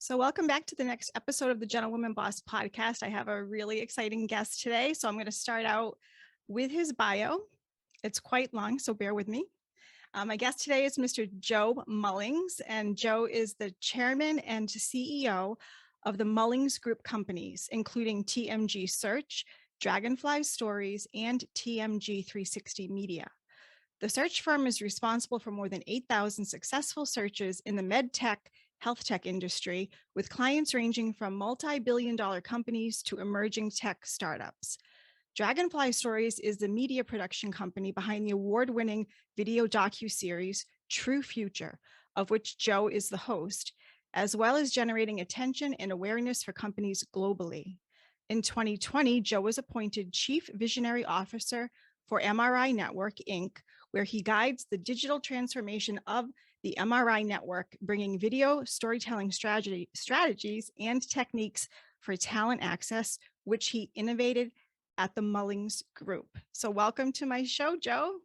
So welcome back to the next episode of the Gentlewoman Boss podcast. I have a really exciting guest today. So I'm going to start out with his bio. It's quite long, so bear with me. My guest today is Mr. Joe Mullings, and Joe is the chairman and CEO of the Mullings Group companies, including TMG Search, Dragonfly Stories, and TMG 360 Media. The search firm is responsible for more than 8,000 successful searches in the med tech, health tech industry, with clients ranging from multi-billion-dollar companies to emerging tech startups. Dragonfly Stories is the media production company behind the award-winning video docuseries True Future, of which Joe is the host, as well as generating attention and awareness for companies globally. In 2020, Joe was appointed Chief Visionary Officer for MRI Network, Inc., where he guides the digital transformation of the MRI network, bringing video storytelling strategies and techniques for talent access, which he innovated at the Mullings Group. So welcome to my show, Joe.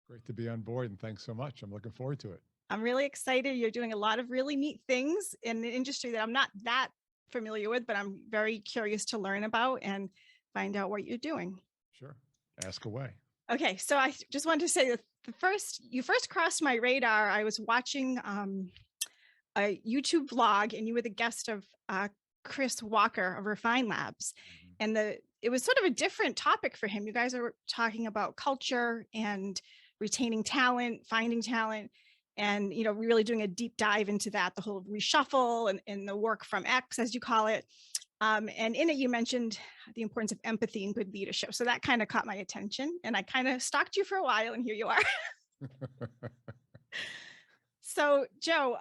Great to be on board, and thanks so much. I'm looking forward to it. I'm really excited. You're doing a lot of really neat things in the industry that I'm not that familiar with, but I'm very curious to learn about and find out what you're doing. Sure. Ask away. Okay, so I just wanted to say that you first crossed my radar. I was watching a YouTube vlog, and you were the guest of Chris Walker of Refine Labs, and it was sort of a different topic for him. You guys are talking about culture and retaining talent, finding talent, and really doing a deep dive into that, the whole reshuffle and the work from X, as you call it. And in it, you mentioned the importance of empathy and good leadership. So that kind of caught my attention, and I kind of stalked you for a while, and here you are. So, Joe,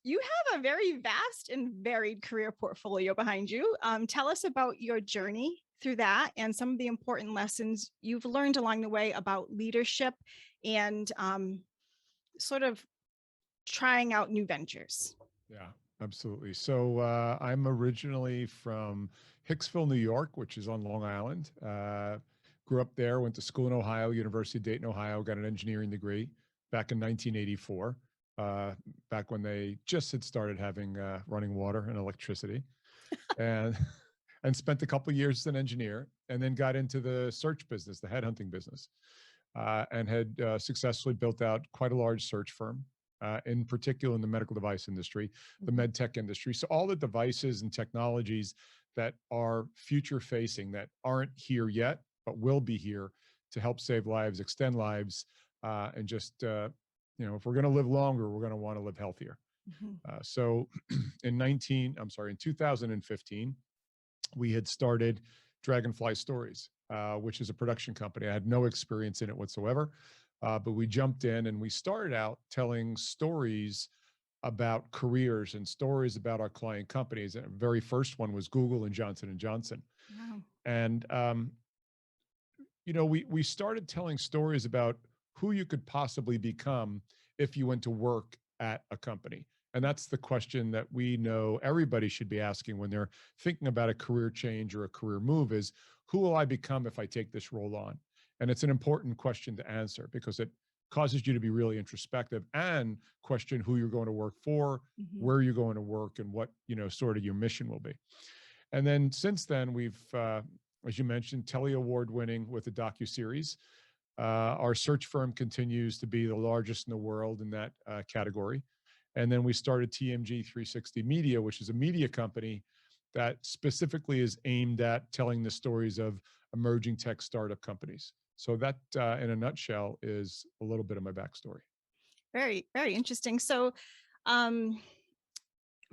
you have a very vast and varied career portfolio behind you. Tell us about your journey through that and some of the important lessons you've learned along the way about leadership and sort of trying out new ventures. Yeah, absolutely. So I'm originally from Hicksville, New York, which is on Long Island. Grew up there, went to school in Ohio, University of Dayton, Ohio, got an engineering degree back in 1984. Back when they just had started having running water and electricity, and and spent a couple of years as an engineer, and then got into the search business, the headhunting business, and had successfully built out quite a large search firm, in particular in the medical device industry, the med tech industry. So all the devices and technologies that are future facing, that aren't here yet, but will be here to help save lives, extend lives, and just if we're going to live longer, we're going to want to live healthier. So in 2015, we had started Dragonfly Stories, which is a production company. I had no experience in it whatsoever, but we jumped in and we started out telling stories about careers and stories about our client companies. And the very first one was Google and Johnson & Johnson. Wow. And, we started telling stories about who you could possibly become if you went to work at a company. And that's the question that we know everybody should be asking when they're thinking about a career change or a career move is, who will I become if I take this role on? And it's an important question to answer because it causes you to be really introspective and question who you're going to work for, where you're going to work, and what, sort of your mission will be. And then since then, we've, as you mentioned, Telly Award winning with the docuseries. Our search firm continues to be the largest in the world in that category. And then we started TMG 360 Media, which is a media company that specifically is aimed at telling the stories of emerging tech startup companies. So that, in a nutshell, is a little bit of my backstory. Very, very interesting. So,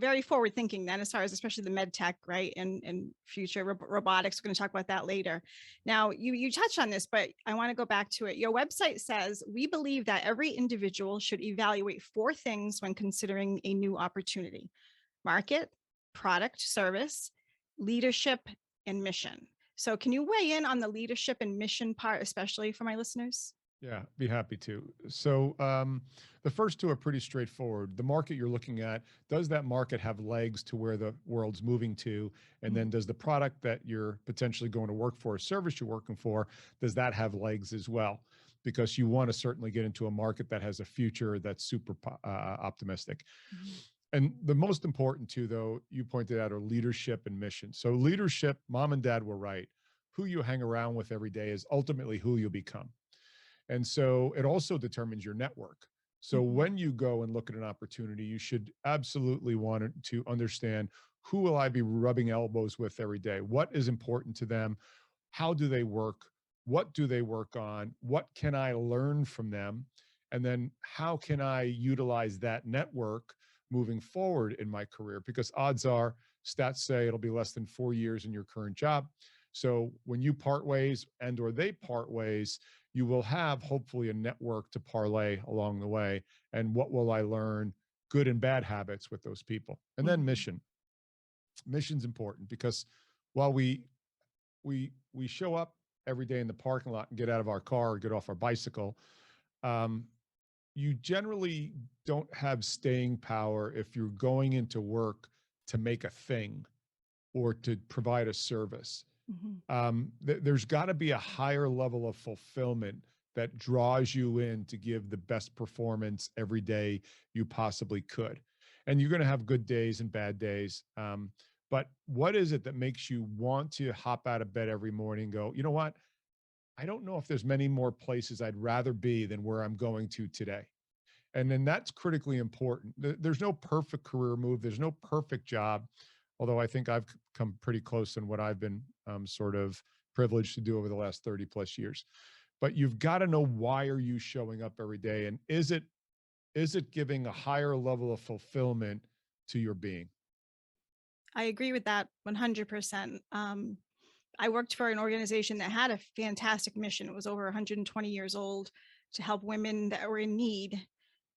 very forward thinking then, as far as especially the med tech, right? And future robotics. We're going to talk about that later. Now, you touched on this, but I want to go back to it. Your website says, we believe that every individual should evaluate 4 things when considering a new opportunity: market, product, service, leadership, and mission. So can you weigh in on the leadership and mission part, especially for my listeners? Yeah, be happy to. So the first 2 are pretty straightforward. The market you're looking at, does that market have legs to where the world's moving to? And then does the product that you're potentially going to work for, or service you're working for, does that have legs as well? Because you want to certainly get into a market that has a future that's super optimistic. And the most important too, though, you pointed out, are leadership and mission. So leadership, mom and dad were right. Who you hang around with every day is ultimately who you'll become. And so it also determines your network. So Mhm. when you go and look at an opportunity, you should absolutely want to understand, who will I be rubbing elbows with every day? What is important to them? How do they work? What do they work on? What can I learn from them? And then how can I utilize that network moving forward in my career? Because odds are, stats say it'll be less than 4 years in your current job. So when you part ways and or they part ways, you will have hopefully a network to parlay along the way. And what will I learn? Good and bad habits with those people. And then Mhm. mission. Mission's important because while we show up every day in the parking lot and get out of our car or get off our bicycle, um, you generally don't have staying power if you're going into work to make a thing or to provide a service. Mhm. There's got to be a higher level of fulfillment that draws you in to give the best performance every day you possibly could. And you're going to have good days and bad days. But what is it that makes you want to hop out of bed every morning and go, you know what? I don't know if there's many more places I'd rather be than where I'm going to today. And then that's critically important. There's no perfect career move. There's no perfect job, although I think I've come pretty close in what I've been sort of privileged to do over the last 30 plus years. But you've got to know, why are you showing up every day, and is it giving a higher level of fulfillment to your being? I agree with that 100%. I worked for an organization that had a fantastic mission. It was over 120 years old, to help women that were in need.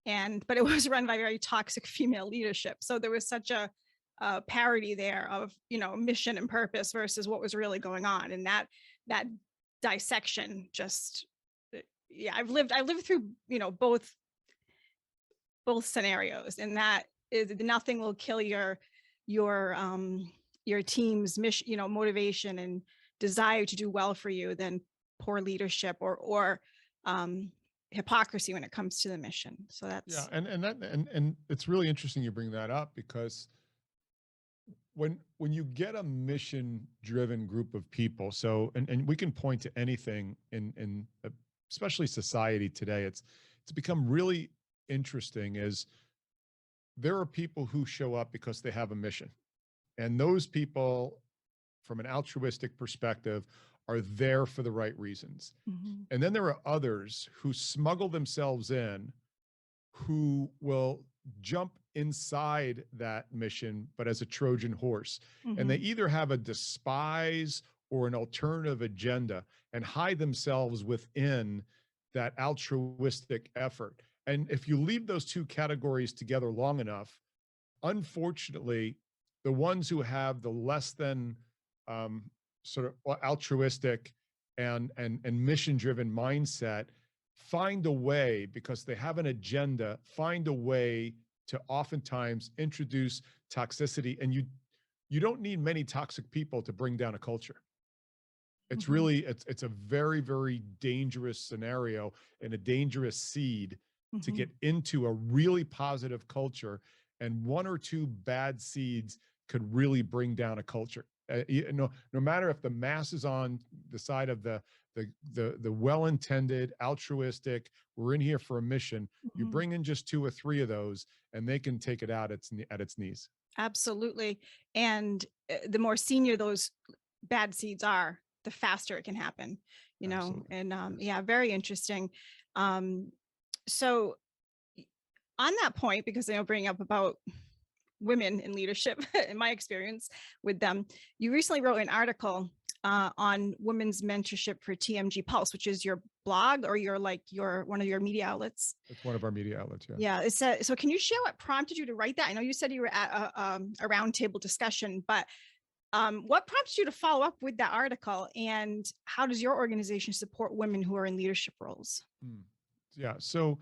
But it was run by very toxic female leadership. So there was such a parody there of, mission and purpose versus what was really going on. And that dissection just, yeah, I've lived through, both scenarios, and that is, nothing will kill your your team's mission, motivation and desire to do well for you, than poor leadership or um hypocrisy when it comes to the mission. So Yeah, that's. and it's really interesting you bring that up, because when you get a mission driven group of people, so and we can point to anything in especially society today, it's become really interesting, is there are people who show up because they have a mission, and those people, from an altruistic perspective, are there for the right reasons. Mhm. And then there are others who smuggle themselves in, who will jump inside that mission, but as a Trojan horse. And they Mhm. either have a despise or an alternative agenda, and hide themselves within that altruistic effort. And if you leave those two categories together long enough, unfortunately, the ones who have the less than um, sort of altruistic and mission driven mindset find a way, because they have an agenda, find a way to oftentimes introduce toxicity. And you don't need many toxic people to bring down a culture. It's Mhm. really it's a very, very dangerous scenario and a dangerous seed to Mhm. get into a really positive culture, and one or two bad seeds could really bring down a culture. No matter if the mass is on the side of the well-intended, altruistic, we're in here for a mission. You Mhm. bring in just two or three of those, and they can take it out at its knees. Absolutely. And the more senior those bad seeds are, the faster it can happen, Absolutely, and yes. yeah, very interesting. Um, so on that point, because bringing up about women in leadership, in my experience with them, you recently wrote an article on women's mentorship for TMG Pulse, which is your blog, or your one of your media outlets. It's one of our media outlets. Yeah. Yeah. So can you share what prompted you to write that? I know you said you were at a roundtable discussion, but what prompted you to follow up with that article, and how does your organization support women who are in leadership roles? Mm. Yeah. So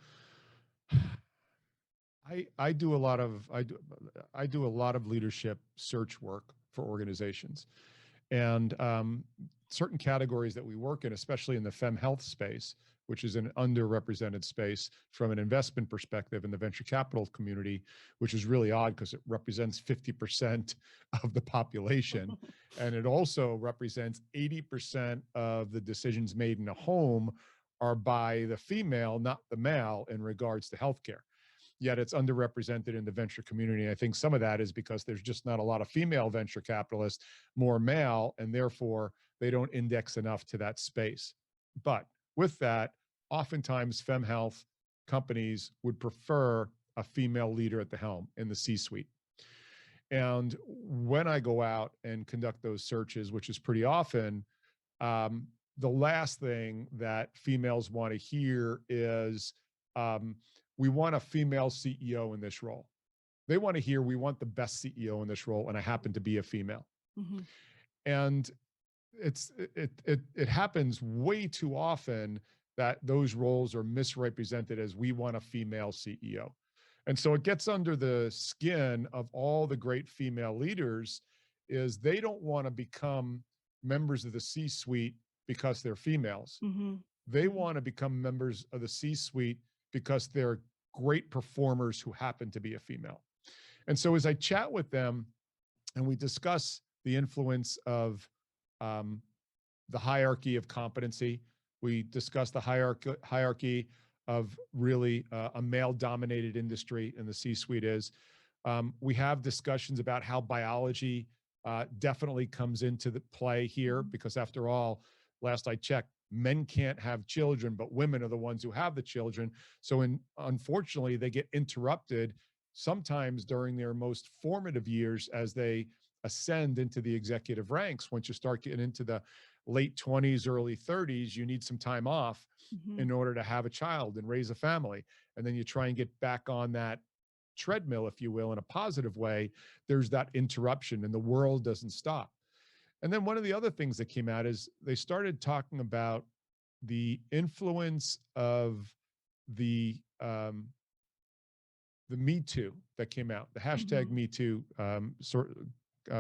I do a lot of I do a lot of leadership search work for organizations, and certain categories that we work in, especially in the fem health space, which is an underrepresented space from an investment perspective in the venture capital community, which is really odd because it represents 50% of the population. And it also represents 80% of the decisions made in a home are by the female, not the male, in regards to healthcare. Yet it's underrepresented in the venture community. I think some of that is because there's just not a lot of female venture capitalists, more male, and therefore they don't index enough to that space. But with that, oftentimes fem health companies would prefer a female leader at the helm in the C-suite. And when I go out and conduct those searches, which is pretty often, the last thing that females want to hear is, we want a female CEO in this role. They want to hear, we want the best CEO in this role, and I happen to be a female. Mhm. And it happens way too often that those roles are misrepresented as we want a female CEO. And so it gets under the skin of all the great female leaders is they don't want to become members of the C-suite because they're females. Mhm. They want to become members of the C-suite because they're great performers who happen to be a female. And so as I chat with them and we discuss the influence of the hierarchy of competency, we discuss the hierarchy of really a male-dominated industry in the C-suite is. We have discussions about how biology definitely comes into the play here, because after all, last I checked, men can't have children, but women are the ones who have the children. So unfortunately, they get interrupted sometimes during their most formative years as they ascend into the executive ranks. Once you start getting into the late 20s, early 30s, you need some time off Mhm. in order to have a child and raise a family. And then you try and get back on that treadmill, if you will, in a positive way. There's that interruption and the world doesn't stop. And then one of the other things that came out is they started talking about the influence of the Me Too that came out, the hashtag Mhm. Me Too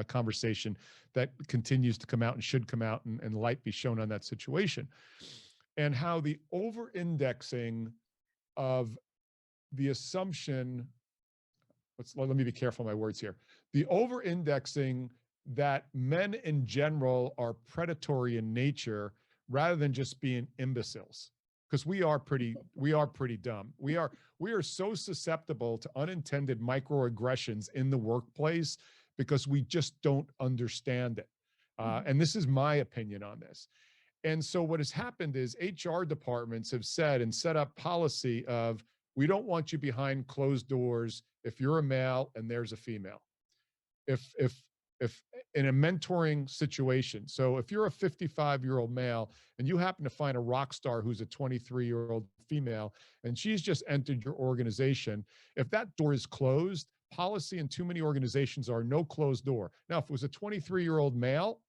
conversation that continues to come out and should come out, and light be shown on that situation, and how the over-indexing of the assumption, let me be careful of my words here, the over-indexing that men in general are predatory in nature rather than just being imbeciles, because we are pretty dumb. We are so susceptible to unintended microaggressions in the workplace because we just don't understand it. Mhm. And this is my opinion on this. And so what has happened is HR departments have said and set up policy of, we don't want you behind closed doors if you're a male and there's a female. If in a mentoring situation, so if you're a 55-year-old male and you happen to find a rock star who's a 23-year-old female and she's just entered your organization, if that door is closed, policy in too many organizations are no closed door. Now, if it was a 23-year-old male,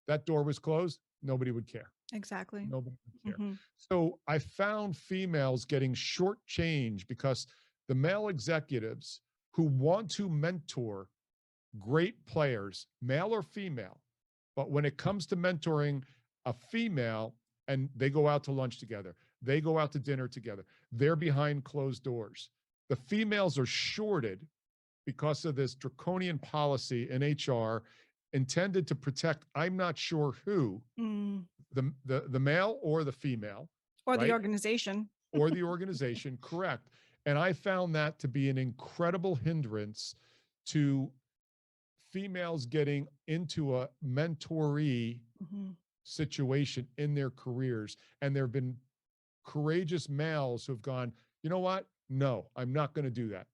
that door was closed, nobody would care. Exactly. Nobody would care. Mhm. So I found females getting shortchanged because the male executives who want to mentor great players, male or female, but when it comes to mentoring a female and they go out to lunch together, they go out to dinner together, they're behind closed doors. The females are shorted because of this draconian policy in HR intended to protect, I'm not sure who, Mm. the male or the female, Or the right? organization. Or the organization, correct. And I found that to be an incredible hindrance to females getting into a mentoree Mhm. situation in their careers. And there have been courageous males who've gone, you know what? No, I'm not going to do that.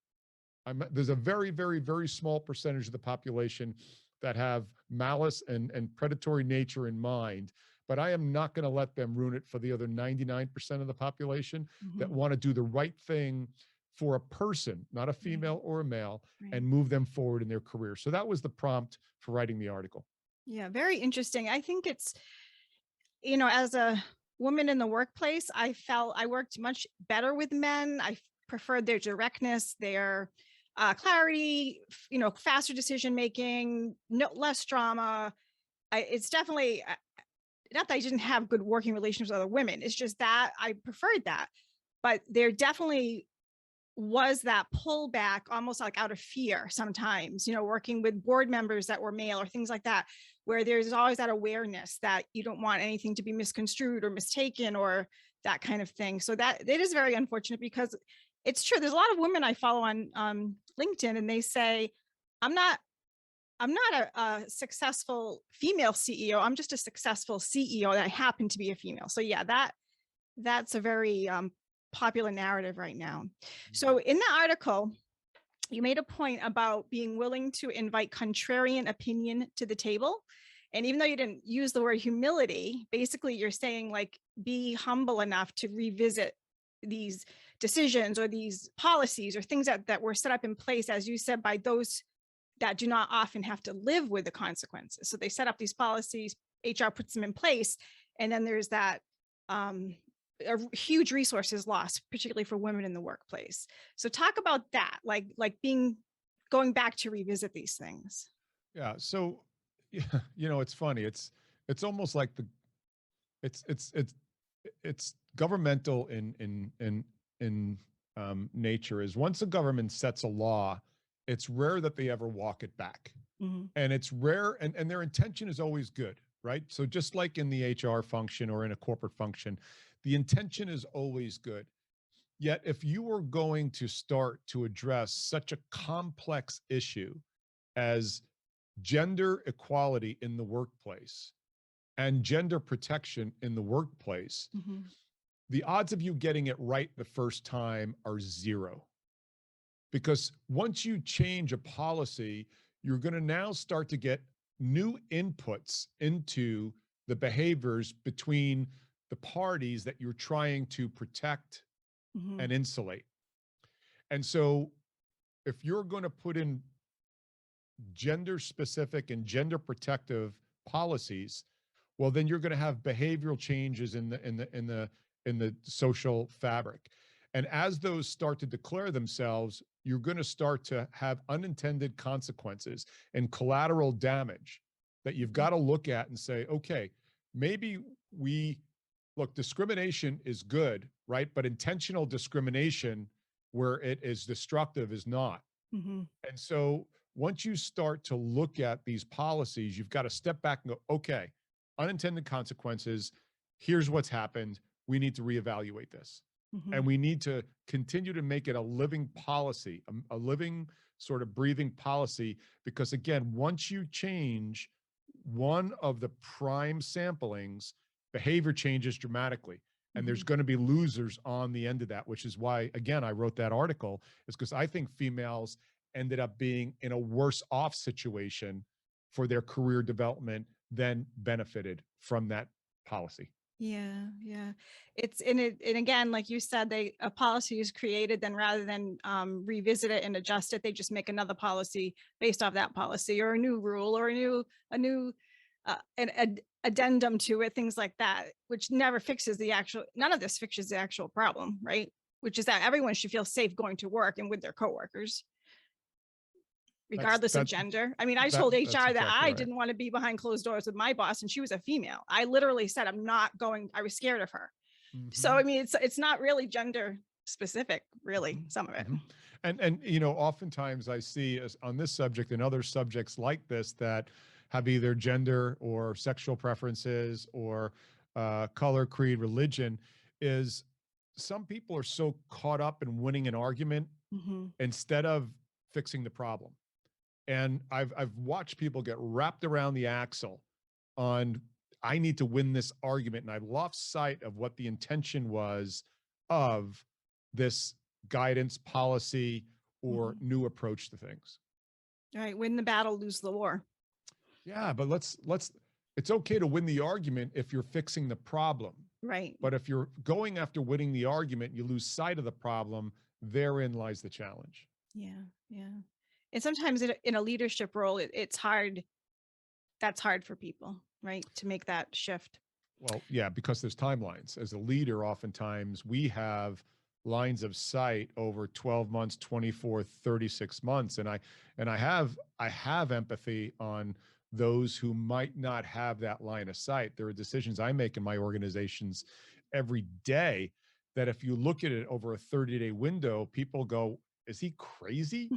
There's a very, very, very small percentage of the population that have malice and predatory nature in mind, but I am not going to let them ruin it for the other 99% of the population that Mhm. want to do the right thing for a person, not a Right. female or a male, Right. and move them forward in their career. So that was the prompt for writing the article. Yeah, very interesting. I think it's, as a woman in the workplace, I felt I worked much better with men. Preferred their directness, their clarity, faster decision making, no less drama. It's definitely not that I didn't have good working relations with other women. It's just that I preferred that. But there definitely was that pullback almost like out of fear sometimes, working with board members that were male or things like that, where there's always that awareness that you don't want anything to be misconstrued or mistaken or that kind of thing. So that it is very unfortunate because it's true. There's a lot of women I follow on LinkedIn and they say, I'm not I'm not a successful female CEO. I'm just a successful CEO that I happen to be a female. So yeah, that's a very popular narrative right now. So in the article, you made a point about being willing to invite contrarian opinion to the table. And even though you didn't use the word humility, basically you're saying like, be humble enough to revisit these decisions or these policies or things that were set up in place, as you said, by those that do not often have to live with the consequences. So they set up these policies, HR puts them in place, and then there's that huge resources lost, particularly for women in the workplace. So talk about that, like going back to revisit these things. Yeah. So, yeah, it's funny. It's almost like it's it's it's it's governmental in nature. Is once a government sets a law, it's rare that they ever walk it back. Mhm. And it's rare, and their intention is always good, right? So just like in the HR function or in a corporate function, the intention is always good. Yet if you were going to start to address such a complex issue as gender equality in the workplace and gender protection in the workplace, Mhm. the odds of you getting it right the first time are zero. Because once you change a policy, you're going to now start to get new inputs into the behaviors between the parties that you're trying to protect Mhm. and insulate. And so if you're going to put in gender specific and gender protective policies, well, then you're going to have behavioral changes in the social fabric. And as those start to declare themselves, you're going to start to have unintended consequences and collateral damage that you've got to look at and say, okay, maybe we look, discrimination is good, right? But intentional discrimination where it is destructive is not. Mhm. And so once you start to look at these policies, you've got to step back and go, okay, unintended consequences. Here's what's happened. We need to reevaluate this. And Mhm. we need to continue to make it a living policy, a living sort of breathing policy. Because again, once you change one of the prime samplings, behavior changes dramatically. And there's Mhm. going to be losers on the end of that, which is why, again, I wrote that article, is because I think females ended up being in a worse off situation for their career development than benefited from that policy. Yeah, yeah. It's in it, and again, like you said, a policy is created, then rather than revisit it and adjust it, they just make another policy based off that policy or a new rule or a new addendum to it, things like that, which never fixes the actual. None of this fixes the actual problem, right? Which is that everyone should feel safe going to work and with their coworkers, That's regardless of that gender. I mean, I that told that's HR that exactly I right. didn't want to be behind closed doors with my boss, and she was a female. I literally said, I'm not going, I was scared of her. So, Mm-hmm. I mean, it's not really gender specific, really, some of it. Mm-hmm. And oftentimes I see on this subject and other subjects like this that have either gender or sexual preferences or color, creed, religion, is some people are so caught up in winning an argument Mm-hmm. instead of fixing the problem. And I've watched people get wrapped around the axle on, I need to win this argument, and I've lost sight of what the intention was of this guidance, policy, or Mm-hmm. new approach to things. All right, win the battle, lose the war. Yeah, but let's it's okay to win the argument if you're fixing the problem. Right. But if you're going after winning the argument, you lose sight of the problem. Therein lies the challenge. Yeah. Yeah. And sometimes in a leadership role, it's hard. That's hard for people, right? To make that shift. Well, yeah, because there's timelines. As a leader, oftentimes we have lines of sight over 12 months, 24, 36 months. And I have empathy on those who might not have that line of sight. There are decisions I make in my organizations every day that if you look at it over a 30-day window, people go, is he crazy?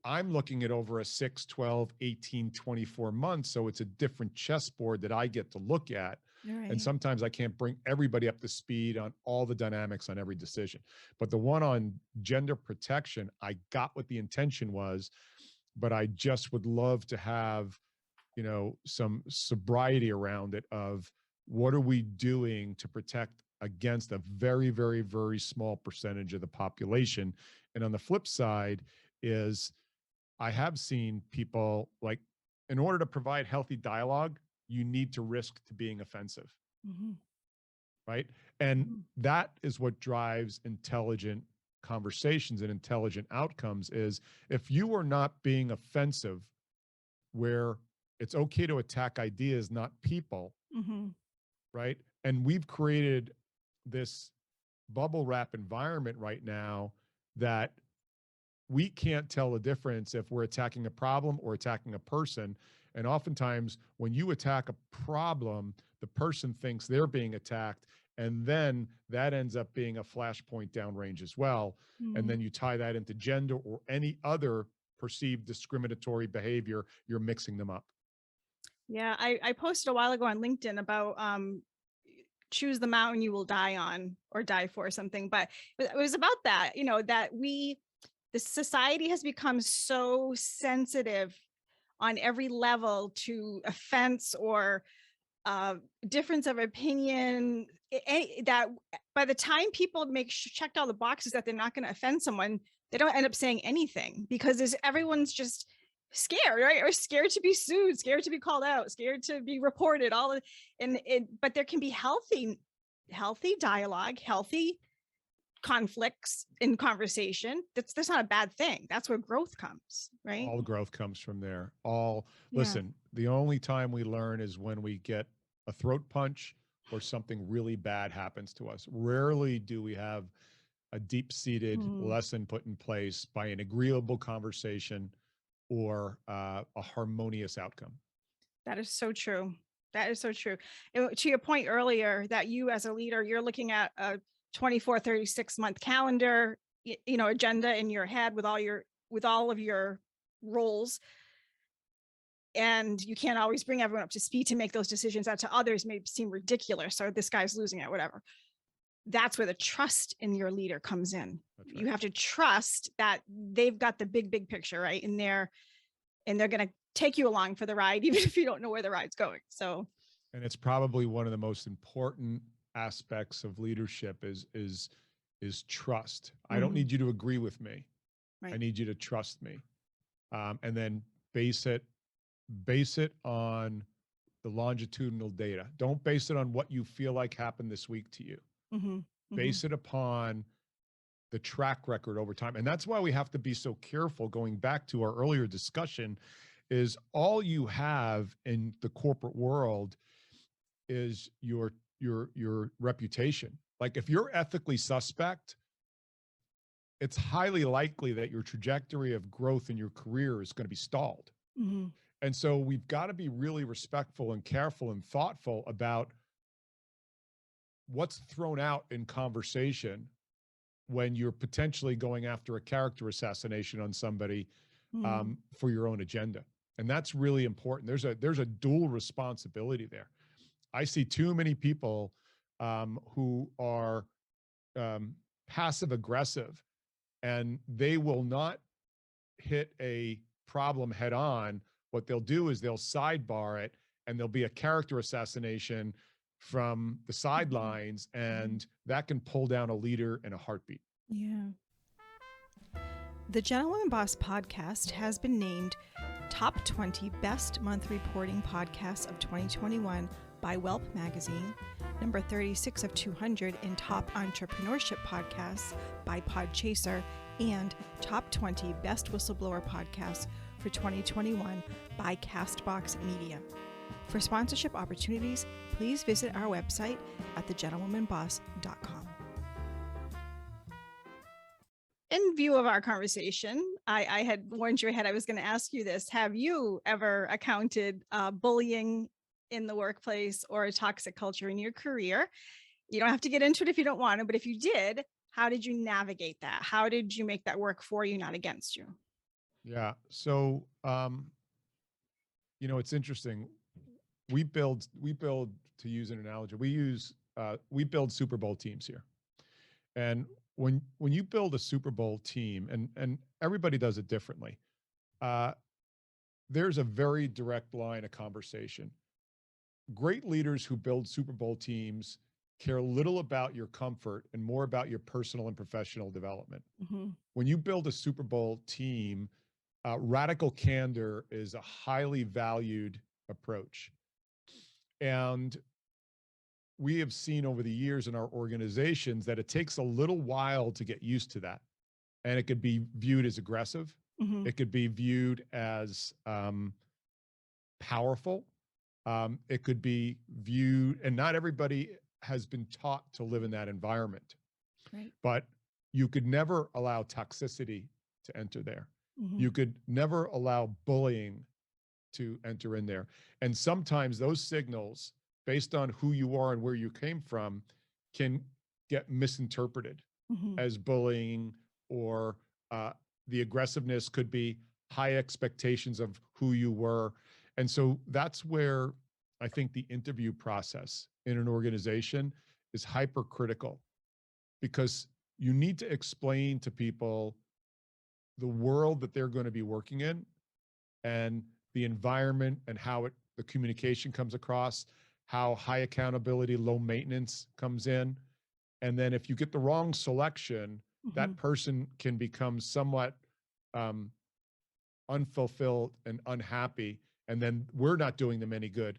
I'm looking at over a 6, 12, 18, 24 months. So it's a different chessboard that I get to look at. Right. And sometimes I can't bring everybody up to speed on all the dynamics on every decision. But the one on gender protection, I got what the intention was, but I just would love to have, some sobriety around it of what are we doing to protect against a very, very, very small percentage of the population. And on the flip side is I have seen people like, in order to provide healthy dialogue, you need to risk to being offensive, right? And that is what drives intelligent conversations and intelligent outcomes is if you are not being offensive, where it's okay to attack ideas, not people, right? And we've created this bubble wrap environment right now that we can't tell the difference if we're attacking a problem or attacking a person. And oftentimes when you attack a problem, the person thinks they're being attacked. And then that ends up being a flashpoint downrange as well. And then you tie that into gender or any other perceived discriminatory behavior, you're mixing them up. Yeah, I posted a while ago on LinkedIn about choose the mountain you will die on or die for something. But it was about that, that the society has become so sensitive on every level to offense or difference of opinion, that by the time people checked all the boxes that they're not going to offend someone, they don't end up saying anything because everyone's just scared, right? Or scared to be sued, scared to be called out, scared to be reported, but there can be healthy dialogue, healthy conflicts in conversation. That's not a bad thing. That's where growth comes, right? All growth comes from there. Yeah. Listen, the only time we learn is when we get a throat punch or something really bad happens to us. Rarely do we have a deep-seated lesson put in place by an agreeable conversation or a harmonious outcome. That is so true. That is so true. To your point earlier that you as a leader, you're looking at a 24, 36-month calendar, agenda in your head with all of your roles. And you can't always bring everyone up to speed to make those decisions that to others may seem ridiculous, or this guy's losing it, whatever. That's where the trust in your leader comes in. Right. You have to trust that they've got the big picture, right? And they're going to take you along for the ride, even if you don't know where the ride's going. So, and it's probably one of the most important aspects of leadership is trust. I don't need you to agree with me. Right. I need you to trust me. And then base it on the longitudinal data. Don't base it on what you feel like happened this week to you. Base it upon the track record over time. And that's why we have to be so careful, going back to our earlier discussion, is all you have in the corporate world is your reputation. Like if you're ethically suspect, it's highly likely that your trajectory of growth in your career is going to be stalled. And so we've got to be really respectful and careful and thoughtful about what's thrown out in conversation when you're potentially going after a character assassination on somebody for your own agenda. And that's really important. There's a dual responsibility there. I see too many people who are passive aggressive, and they will not hit a problem head on. What they'll do is they'll sidebar it, and there'll be a character assassination from the sidelines, and that can pull down a leader in a heartbeat. Yeah. The Gentlewoman Boss podcast has been named Top 20 Best Month Reporting Podcasts of 2021 by Whelp Magazine, number 36 of 200 in Top Entrepreneurship Podcasts by Podchaser, and Top 20 Best Whistleblower Podcasts for 2021 by Castbox Media. For sponsorship opportunities, please visit our website at thegentlewomanboss.com. in view of our conversation, I had warned you ahead. I was going to ask you this. Have you ever encountered bullying in the workplace or a toxic culture in your career? You don't have to get into it if you don't want to, but if you did, how did you navigate that? How did you make that work for you, not against you? Yeah. So, it's interesting. We build to use an analogy. We build Super Bowl teams here. And when you build a Super Bowl team, and everybody does it differently, uh, there's a very direct line of conversation. Great leaders who build Super Bowl teams care little about your comfort and more about your personal and professional development. Mm-hmm. When you build a Super Bowl team, radical candor is a highly valued approach. And we have seen over the years in our organizations that it takes a little while to get used to that. And it could be viewed as aggressive. Mm-hmm. It could be viewed as powerful. It could be viewed, and not everybody has been taught to live in that environment. Right. But you could never allow toxicity to enter there. Mm-hmm. You could never allow bullying to enter in there. And sometimes those signals, based on who you are and where you came from, can get misinterpreted Mm-hmm. as bullying, or the aggressiveness could be high expectations of who you were. And so that's where I think the interview process in an organization is hypercritical, because you need to explain to people the world that they're going to be working in, and the environment, and how the communication comes across, how high accountability, low maintenance comes in. And then if you get the wrong selection, Mm-hmm. that person can become somewhat um, unfulfilled and unhappy. And then we're not doing them any good,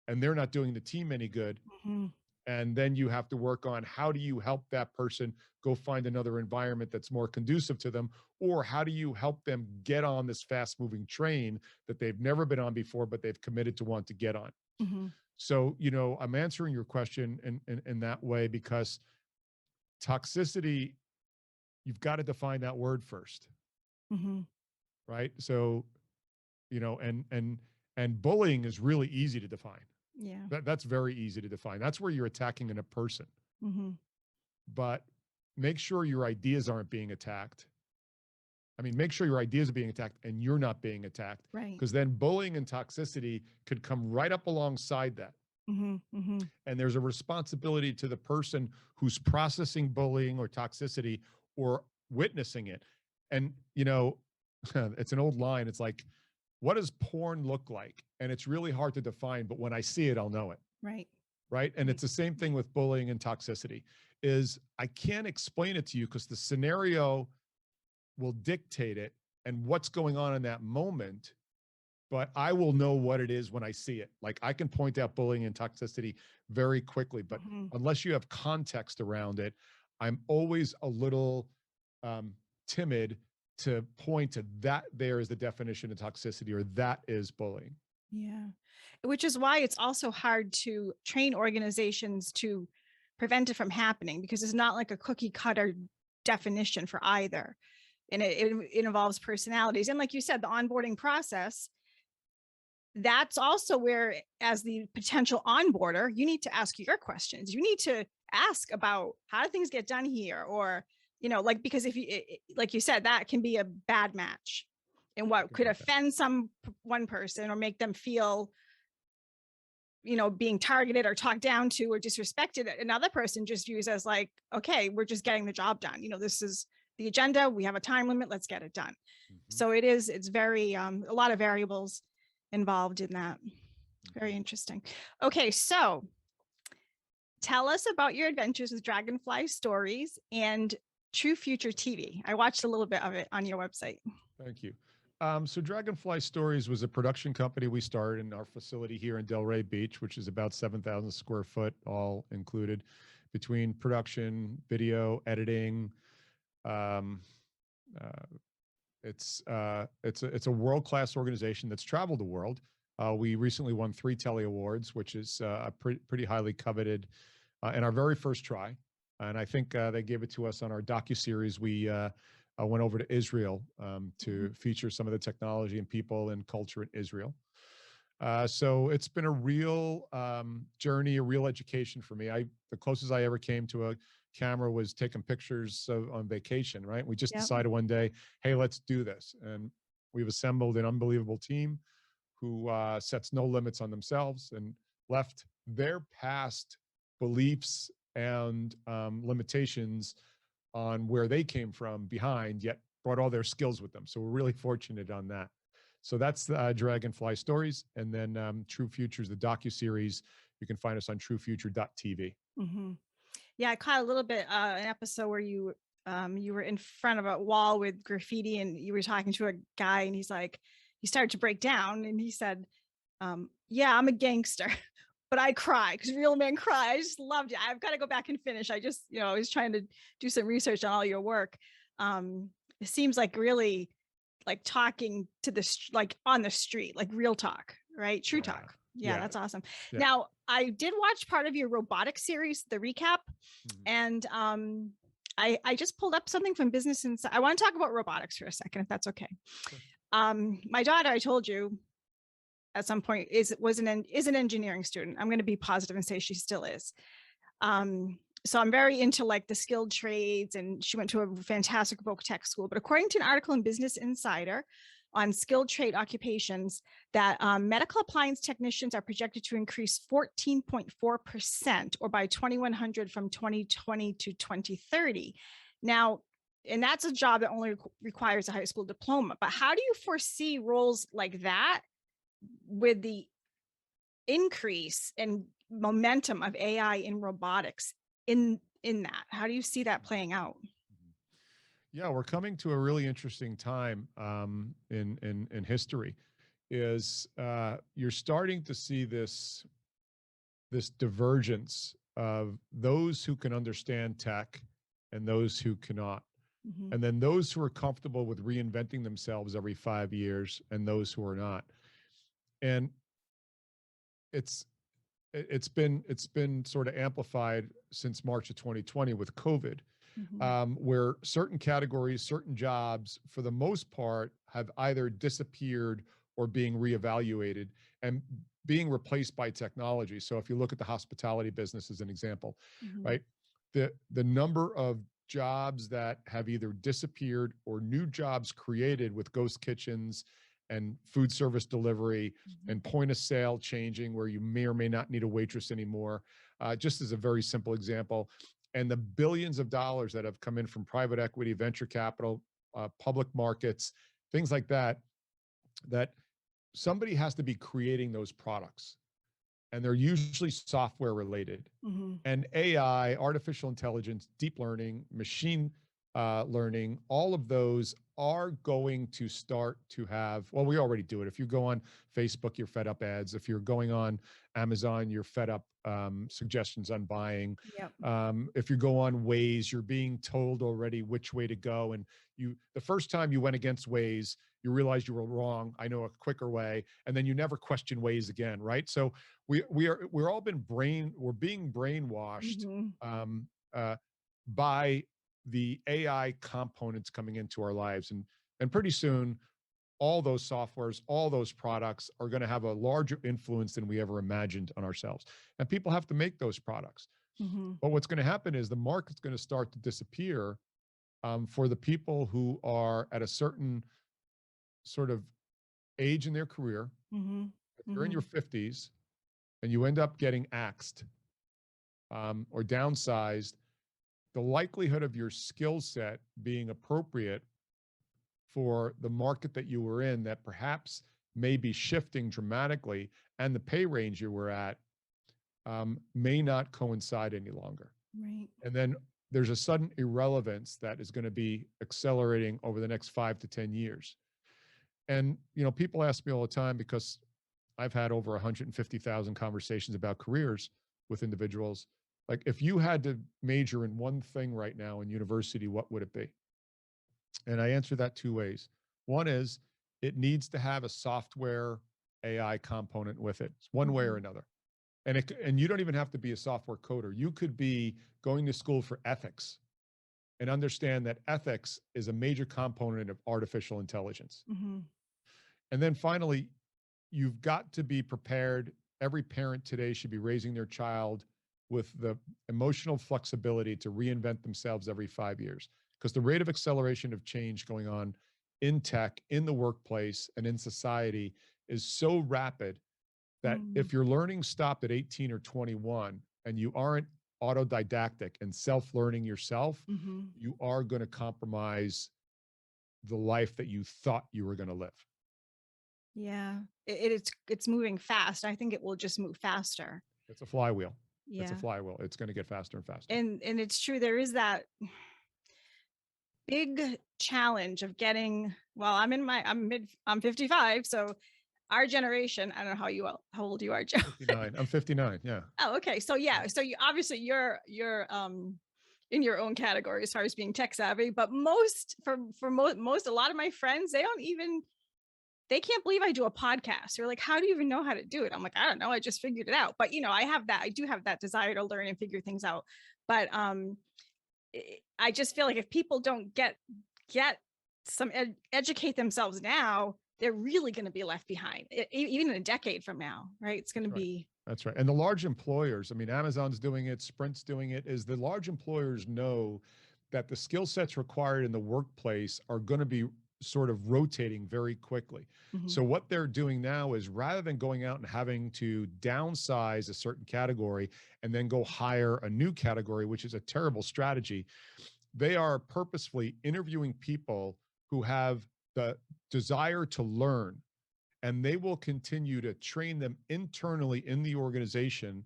and they're not doing the team any good. Mm-hmm. And then you have to work on, how do you help that person go find another environment that's more conducive to them? Or how do you help them get on this fast moving train that they've never been on before, but they've committed to want to get on? Mm-hmm. So, I'm answering your question in that way, because toxicity, you've got to define that word first, Mm-hmm. right? So, and bullying is really easy to define. Yeah. That's very easy to define. That's where you're attacking a person. Mm-hmm. But make sure your ideas aren't being attacked. I mean, make sure your ideas are being attacked and you're not being attacked. Right. Because then bullying and toxicity could come right up alongside that. Mm-hmm. Mm-hmm. And there's a responsibility to the person who's processing bullying or toxicity or witnessing it. And, it's an old line. It's like, what does porn look like? And it's really hard to define, but when I see it, I'll know it. Right. Right. And it's the same thing with bullying and toxicity. Is I can't explain it to you because the scenario will dictate it and what's going on in that moment, but I will know what it is when I see it. Like, I can point out bullying and toxicity very quickly, but Mm-hmm. unless you have context around it, I'm always a little timid to point to that there is the definition of toxicity, or that is bullying. Yeah. Which is why it's also hard to train organizations to prevent it from happening, because it's not like a cookie cutter definition for either. And it involves personalities. And like you said, the onboarding process, that's also where, as the potential onboarder, you need to ask your questions. You need to ask about, how do things get done here? Or, because if you, like you said, that can be a bad match, and what could offend one person or make them feel, being targeted or talked down to or disrespected, another person just views as like, okay, we're just getting the job done. This is the agenda. We have a time limit. Let's get it done. Mhm. So it's very, a lot of variables involved in that. Very interesting. Okay. So tell us about your adventures with Dragonfly Stories and True Future TV. I watched a little bit of it on your website. Thank you. So Dragonfly Stories was a production company we started in our facility here in Delray Beach, which is about 7,000 square foot, all included, between production, video, editing. Um, it's a world-class organization that's traveled the world. We recently won 3 Telly Awards, which is a pretty highly coveted, in our very first try. And I think they gave it to us on our docuseries. I went over to Israel Mhm. to feature some of the technology and people and culture in Israel. So it's been a real journey, a real education for me. The closest I ever came to a camera was taking pictures on vacation, right? We just Yep. decided one day, hey, let's do this. And we've assembled an unbelievable team who sets no limits on themselves and left their past beliefs and limitations on where they came from behind, yet brought all their skills with them. So we're really fortunate on that. So that's Dragonfly Stories, and then True Futures, the docu series. You can find us on TrueFuture.tv. Hmm. Yeah, I caught a little bit an episode where you were in front of a wall with graffiti, and you were talking to a guy, and he started to break down, and he said, "Yeah, I'm a gangster." But I cry because real men cry. I just loved it. I've got to go back and finish. I was trying to do some research on all your work. Um, it seems like really like talking to like on the street, like real talk, right? True Yeah, talk. Yeah, yeah, that's awesome. yeah. Now, I did watch part of your robotic series, the recap, Mhm. and I just pulled up something from Business Insider. I want to talk about robotics for a second, if that's okay. Sure. My daughter, I told you at some point, is an engineering student. I'm going to be positive and say she still is. So I'm very into like the skilled trades, and she went to a fantastic voc tech school. But according to an article in Business Insider on skilled trade occupations, that medical appliance technicians are projected to increase 14.4%, or by 2,100 from 2020 to 2030. Now, and that's a job that only requires a high school diploma. But how do you foresee roles like that with the increase and momentum of AI in robotics in that? How do you see that playing out? Mhm. Yeah, we're coming to a really interesting time in history. Is you're starting to see this divergence of those who can understand tech and those who cannot, Mhm. and then those who are comfortable with reinventing themselves every 5 years and those who are not. And it's it's been sort of amplified since March of 2020 with COVID, Mhm. where certain categories, certain jobs, for the most part, have either disappeared or being reevaluated and being replaced by technology. So if you look at the hospitality business as an example, Mhm. right, the number of jobs that have either disappeared or new jobs created with ghost kitchens and food service delivery Mhm. and point of sale changing where you may or may not need a waitress anymore, just as a very simple example, and the billions of dollars that have come in from private equity, venture capital, public markets, things like that, that somebody has to be creating those products. And they're usually software related. Mhm. And AI, artificial intelligence, deep learning, machine learning, all of those are going to start to have, well, we already do it. If you go on Facebook, you're fed up ads. If you're going on Amazon, you're fed up suggestions on buying. Yep. If you go on Waze, you're being told already which way to go. And the first time you went against Waze, you realized you were wrong. I know a quicker way. And then you never question Waze again, right? So we're being brainwashed Mhm. um, by the AI components coming into our lives, and pretty soon all those softwares, all those products are going to have a larger influence than we ever imagined on ourselves. And people have to make those products. Mhm. But what's going to happen is the market's going to start to disappear for the people who are at a certain sort of age in their career. Mhm. If you're in your Mhm. 50s and you end up getting axed or downsized, the likelihood of your skill set being appropriate for the market that you were in, that perhaps may be shifting dramatically, and the pay range you were at may not coincide any longer. Right. And then there's a sudden irrelevance that is going to be accelerating over the next 5 to 10 years. And people ask me all the time, because I've had over 150,000 conversations about careers with individuals. Like, if you had to major in one thing right now in university, what would it be? And I answer that two ways. One is it needs to have a software AI component with it, one way or Mhm. another. And you don't even have to be a software coder. You could be going to school for ethics and understand that ethics is a major component of artificial intelligence. Mhm. And then finally, you've got to be prepared. Every parent today should be raising their child with the emotional flexibility to reinvent themselves every 5 years, because the rate of acceleration of change going on in tech, in the workplace, and in society is so rapid that Mm. if your learning stopped at 18 or 21 and you aren't autodidactic and self-learning yourself, Mhm. you are going to compromise the life that you thought you were going to live. Yeah. It's moving fast. I think it will just move faster. It's a flywheel. It's a Yeah. flywheel. It's going to get faster and faster. And it's true, there is that big challenge of getting, well, I'm 55, so our generation, I don't know how old you are, Joe. 59. I'm 59. Yeah. Oh, okay. So Yeah. yeah, so you obviously you're in your own category as far as being tech savvy, but most a lot of my friends, they can't believe I do a podcast. They're like, how do you even know how to do it? I'm like, I don't know. I just figured it out. But I do have that desire to learn and figure things out. But I just feel like if people don't get educate themselves now, they're really going to be left behind, even in a decade from now, right? It's going That's to right. be. That's right. And the large employers, I mean, Amazon's doing it, Sprint's doing it, is the large employers know that the skill sets required in the workplace are going to be sort of rotating very quickly. So Mhm. what they're doing now is, rather than going out and having to downsize a certain category and then go hire a new category, which is a terrible strategy, they are purposefully interviewing people who have the desire to learn, and they will continue to train them internally in the organization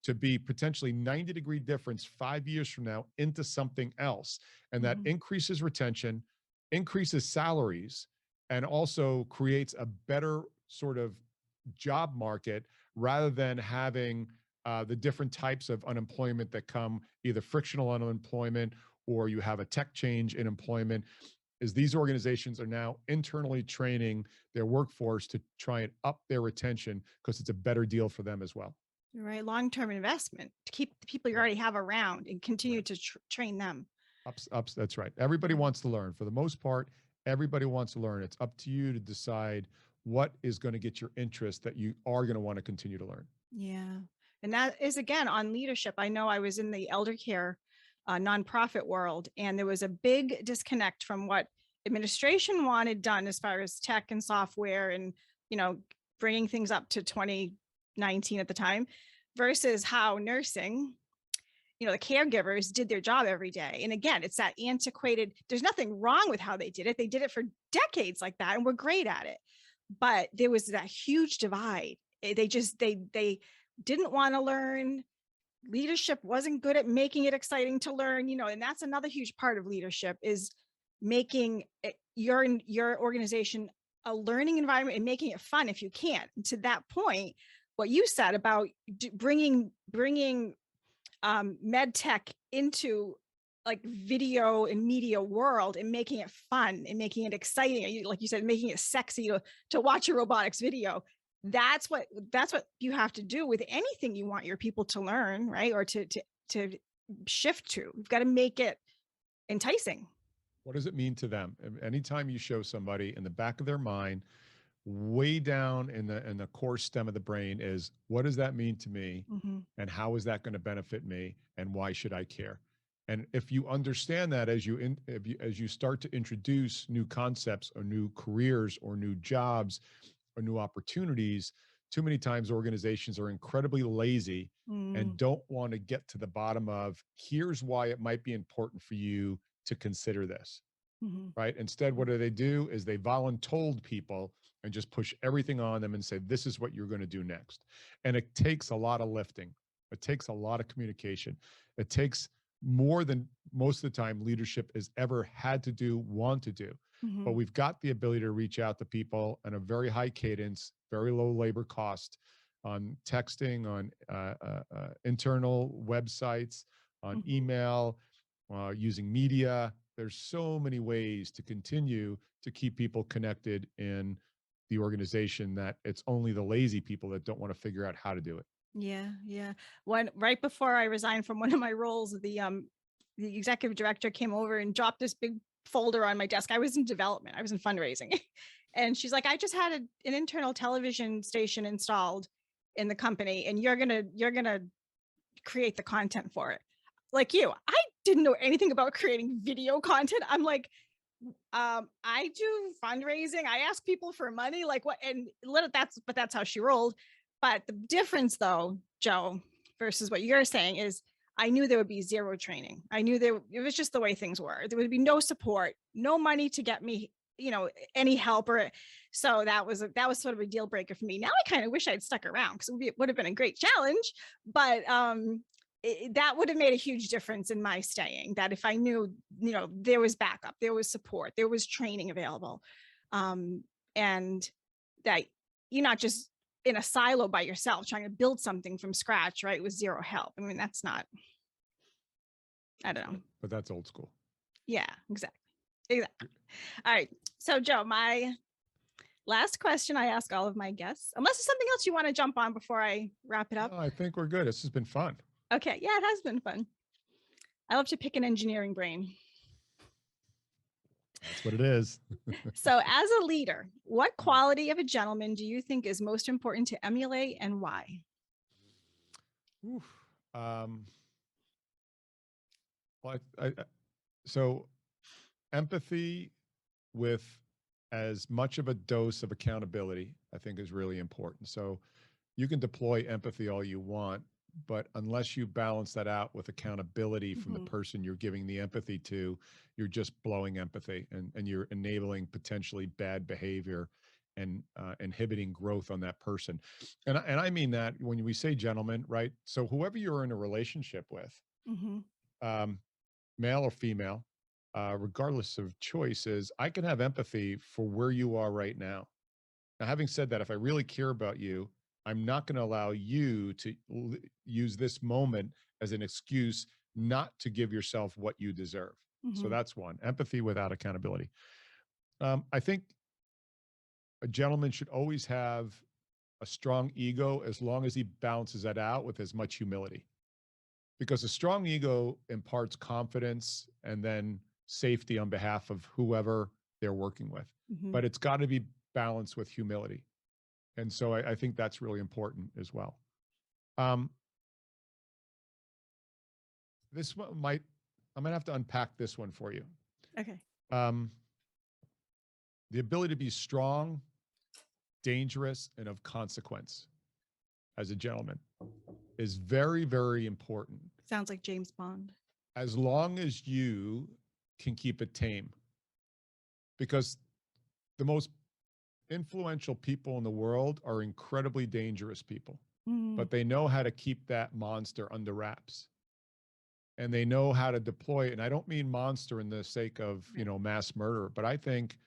to be potentially 90-degree difference 5 years from now into something else. And that Mhm. increases retention, increases salaries, and also creates a better sort of job market, rather than having the different types of unemployment that come, either frictional unemployment or you have a tech change in employment. Is these organizations are now internally training their workforce to try and up their retention, because it's a better deal for them as well. Right, long-term investment to keep the people you Right. already have around and continue Right. to train them. Ups. That's right. Everybody Yeah. wants to learn. For the most part, everybody wants to learn. It's up to you to decide what is going to get your interest, that you are going to want to continue to learn. Yeah. And that is again on leadership. I know I was in the elder care nonprofit world, and there was a big disconnect from what administration wanted done as far as tech and software and, you know, bringing things up to 2019 at the time versus how nursing, the caregivers did their job every day. And again, it's that antiquated, there's nothing wrong with how they did it. They did it for decades like that and we're great at it. But there was that huge divide. They didn't want to learn. Leadership wasn't good at making it exciting to learn, and that's another huge part of leadership is making your organization a learning environment and making it fun if you can. And to that point, what you said about bringing med tech into like video and media world and making it fun and making it exciting, like you said, making it sexy to watch a robotics video. That's what you have to do with anything you want your people to learn, right? Or to shift to. You've got to make it enticing. What does it mean to them? Anytime you show somebody, in the back of their mind, way down in the core stem of the brain, is, what does that mean to me, Mm-hmm. and how is that going to benefit me, and why should I care? And if you understand that, as you start to introduce new concepts or new careers or new jobs or new opportunities, too many times organizations are incredibly lazy Mm-hmm. and don't want to get to the bottom of, here's why it might be important for you to consider this. Mm-hmm. Right? Instead, what do is they voluntold people and just push everything on them and say, this is what you're going to do next. And it takes a lot of lifting. It takes a lot of communication. It takes more than most of the time leadership has ever had to do, want to do. But Mm-hmm. we've got the ability to reach out to people in a very high cadence, very low labor cost, on texting, on internal websites, on Mm-hmm. email, using media. There's so many ways to continue to keep people connected in the organization, that it's only the lazy people that don't want to figure out how to do it. Yeah, yeah. When right before I resigned from one of my roles, the the executive director came over and dropped this big folder on my desk. I was in development. I was in fundraising. And she's like, I just had an internal television station installed in the company, and you're gonna create the content for it. Like you, I didn't know anything about creating video content. I'm like, I do fundraising. I ask people for money, like what, and that's how she rolled. But the difference though, Joe, versus what you're saying is I knew there would be zero training. I knew it was just the way things were. There would be no support, no money to get me, any help so that was sort of a deal breaker for me. Now I kind of wish I'd stuck around because it would have been a great challenge, but that would have made a huge difference in my staying, that if I knew, there was backup, there was support, there was training available. And that you're not just in a silo by yourself trying to build something from scratch, right? With zero help. I mean, that's not, I don't know. But that's old school. Yeah, exactly. All right. So Joe, my last question I ask all of my guests, unless there's something else you want to jump on before I wrap it up. No, I think we're good. This has been fun. Okay. Yeah, it has been fun. I love to pick an engineering brain. That's what it is. So as a leader, what quality of a gentleman do you think is most important to emulate, and why? Oof. Well, so empathy with as much of a dose of accountability, I think, is really important. So you can deploy empathy all you want, but unless you balance that out with accountability from the person you're giving the empathy to, you're just blowing empathy, and you're enabling potentially bad behavior and inhibiting growth on that person. And I mean that when we say gentlemen, right? So whoever you're in a relationship with, male or female, regardless of choices, I can have empathy for where you are right now. Now, having said that, if I really care about you, I'm not going to allow you to use this moment as an excuse not to give yourself what you deserve. So that's one, empathy without accountability. I think a gentleman should always have a strong ego as long as he balances that out with as much humility, because a strong ego imparts confidence and then safety on behalf of whoever they're working with. But it's got to be balanced with humility. And so I think that's really important as well. This one I'm gonna have to unpack this one for you. Okay. The ability to be strong, dangerous, and of consequence as a gentleman is very, very important. Sounds like James Bond. As long as you can keep it tame, because the most influential people in the world are incredibly dangerous people, but they know how to keep that monster under wraps, and they know how to deploy it. And I don't mean monster in the sake of, mass murder, but I think,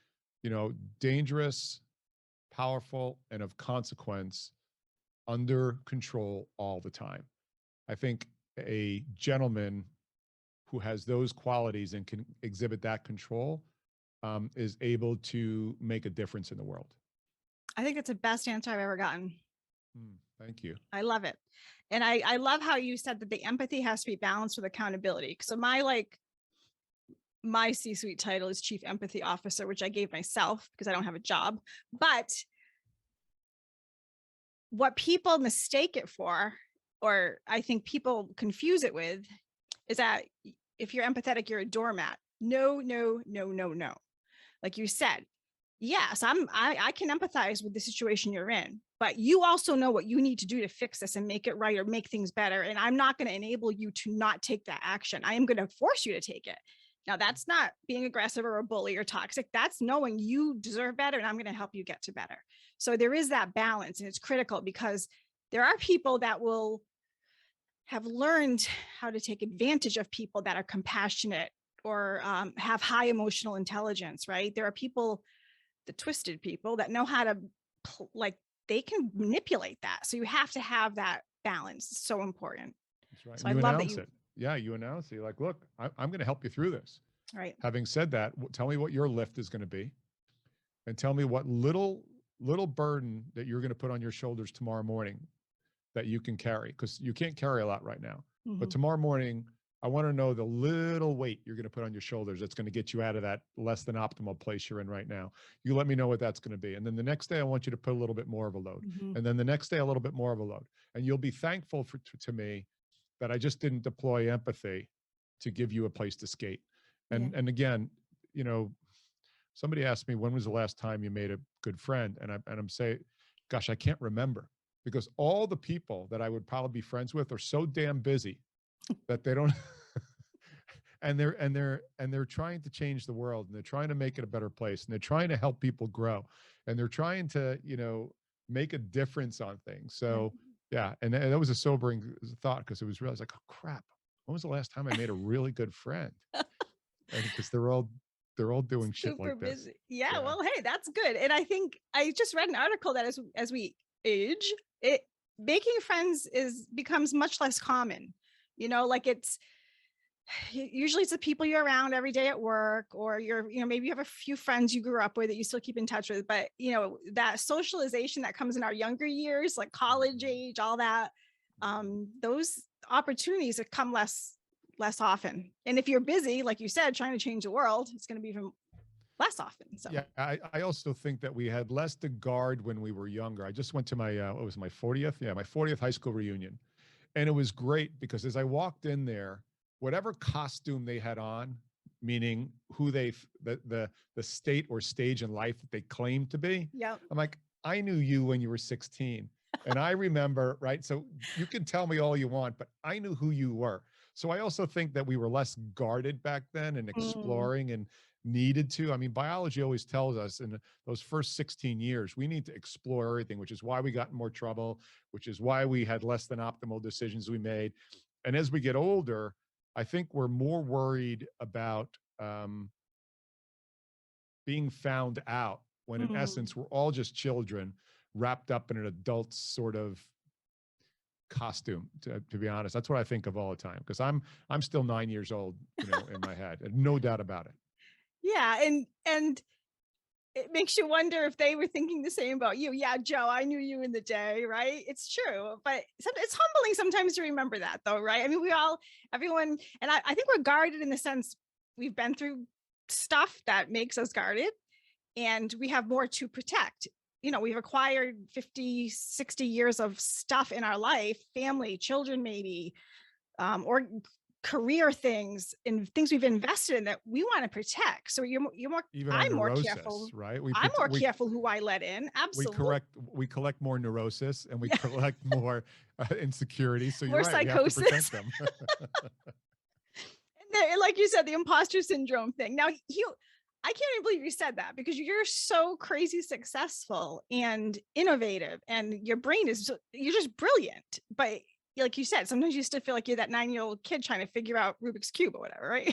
dangerous, powerful, and of consequence, under control all the time. I think a gentleman who has those qualities and can exhibit that control is able to make a difference in the world. I think that's the best answer I've ever gotten. Thank you. I love it. And I love how you said that the empathy has to be balanced with accountability. So my C-suite title is Chief Empathy Officer, which I gave myself because I don't have a job. But what people mistake it for, or I think people confuse it with, is that if you're empathetic, you're a doormat. No, no, no, no, no. Like you said, yes, I can empathize with the situation you're in, but you also know what you need to do to fix this and make it right or make things better. And I'm not going to enable you to not take that action. I am going to force you to take it. Now, that's not being aggressive or a bully or toxic. That's knowing you deserve better, and I'm going to help you get to better. So there is that balance, and it's critical because there are people that will have learned how to take advantage of people that are compassionate or have high emotional intelligence, right? There are people, the twisted people, that know how to, they can manipulate that. So you have to have that balance. It's so important. That's right. So You I love announce that it. Yeah, you announce it. You're like, look, I'm going to help you through this. Right. Having said that, tell me what your lift is going to be, and tell me what little burden that you're going to put on your shoulders tomorrow morning that you can carry, because you can't carry a lot right now. But tomorrow morning, I want to know the little weight you're going to put on your shoulders that's going to get you out of that less than optimal place you're in right now. You let me know what that's going to be. And then the next day, I want you to put a little bit more of a load. Mhm. And then the next day, a little bit more of a load. And you'll be thankful to me that I just didn't deploy empathy to give you a place to skate. Yeah. And again, you know, somebody asked me, when was the last time you made a good friend? And I'm saying, gosh, I can't remember, because all the people that I would probably be friends with are so damn busy that they don't and they're trying to change the world, and they're trying to make it a better place, and they're trying to help people grow, and they're trying to, make a difference on things. Right. So yeah, and that was a sobering thought, because it was realized, like, oh crap, when was the last time I made a really good friend? And because they're all doing shit Super like this. busy. Yeah, Yeah. well, hey, that's good. And I think I just read an article that as we age, it making friends becomes much less common. Like usually it's the people you're around every day at work, or maybe you have a few friends you grew up with that you still keep in touch with. But that socialization that comes in our younger years, like college age, all that, those opportunities have come less often. And if you're busy, like you said, trying to change the world, it's going to be even less often. So Yeah, I also think that we had less to guard when we were younger. I just went to my what was it, my 40th? Yeah, my 40th high school reunion. And it was great because as I walked in there, whatever costume they had on, meaning who the state or stage in life that they claimed to be, yeah. I'm like, I knew you when you were 16. And I remember, right? So you can tell me all you want, but I knew who you were. So I also think that we were less guarded back then and Mm, exploring and needed to. I mean, biology always tells us in those first 16 years, we need to explore everything, which is why we got in more trouble, which is why we had less than optimal decisions we made. And as we get older, I think we're more worried about being found out, when in mm. essence, we're all just children wrapped up in an adult sort of costume, to be honest. That's what I think of all the time, because I'm still 9 years old, in my head, and no doubt about it. Yeah. And it makes you wonder if they were thinking the same about you. Yeah, Joe, I knew you in the day, right? It's true. But it's humbling sometimes to remember that, though, right? I mean, everyone, and I think we're guarded in the sense we've been through stuff that makes us guarded, and we have more to protect. We've acquired 50, 60 years of stuff in our life, family, children, maybe, or career things and things we've invested in that we want to protect. So you're more, Even our I'm more neurosis, careful. right? I'm more careful who I let in. We Absolutely. correct we collect more neurosis, and we Yeah. collect more insecurity. So you're More right. We have to psychosis. protect them. And like you said, the imposter syndrome thing. Now I can't even believe you said that, because you're so crazy successful and innovative, and your brain you're just brilliant. But like you said, sometimes you still feel like you're that 9-year-old kid trying to figure out Rubik's Cube or whatever, right?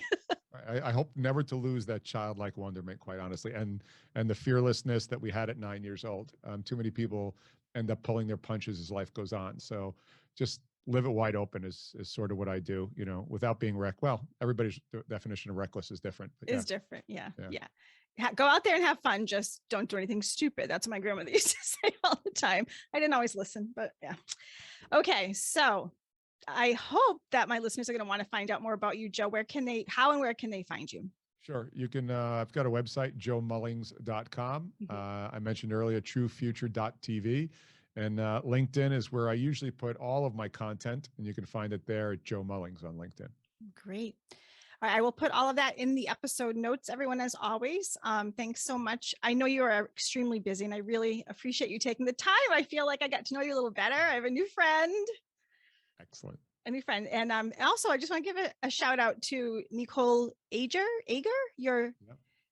I hope never to lose that childlike wonderment, quite honestly, and the fearlessness that we had at 9 years old. Too many people end up pulling their punches as life goes on. So just live it wide open is sort of what I do, without being Well, everybody's definition of reckless is different, but yeah, Is different. Yeah. yeah. Yeah. Go out there and have fun. Just don't do anything stupid. That's what my grandmother used to say all the time. I didn't always listen, but yeah. Okay. So I hope that my listeners are going to want to find out more about you, Joe. How and where can they find you? Sure. You can, I've got a website, joemullings.com. I mentioned earlier, truefuture.tv. And LinkedIn is where I usually put all of my content, and you can find it there at Joe Mullings on LinkedIn. Great. All right, I will put all of that in the episode notes, everyone, as always. Thanks so much. I know you are extremely busy, and I really appreciate you taking the time. I feel like I got to know you a little better. I have a new friend. Excellent. And also I just want to give a shout out to Nicole Ager, your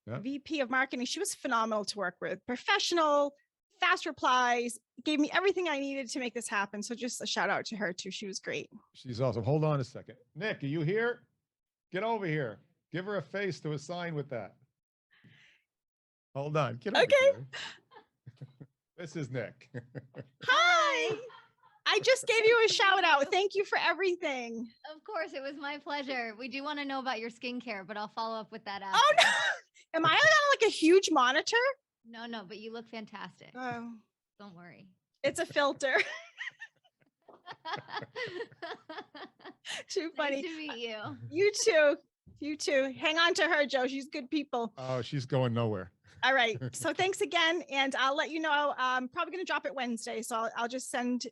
VP of marketing. She was phenomenal to work with, professional, fast replies, gave me everything I needed to make this happen. So just a shout out to her too. She was great. She's awesome. Hold on a second. Nick, are you here? Get over here. Give her a face to a sign with that. Hold on. Get over here. This is Nick. Hi. I just gave you a shout out. Thank you for everything. Of course, it was my pleasure. We do want to know about your skincare, but I'll follow up with that after. Oh, no. Am I on like a huge monitor? No, but you look fantastic. Oh, don't worry. It's a filter. Too Nice funny. to meet you. You too. You too. Hang on to her, Joe. She's good people. Oh, she's going nowhere. All right. So thanks again. And I'll let you know. I'm probably going to drop it Wednesday. So I'll just send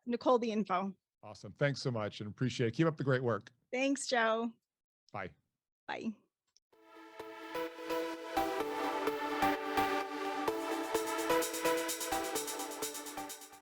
Nicole the info. Awesome. Thanks so much and appreciate it. Keep up the great work. Thanks, Joe. Bye. Bye.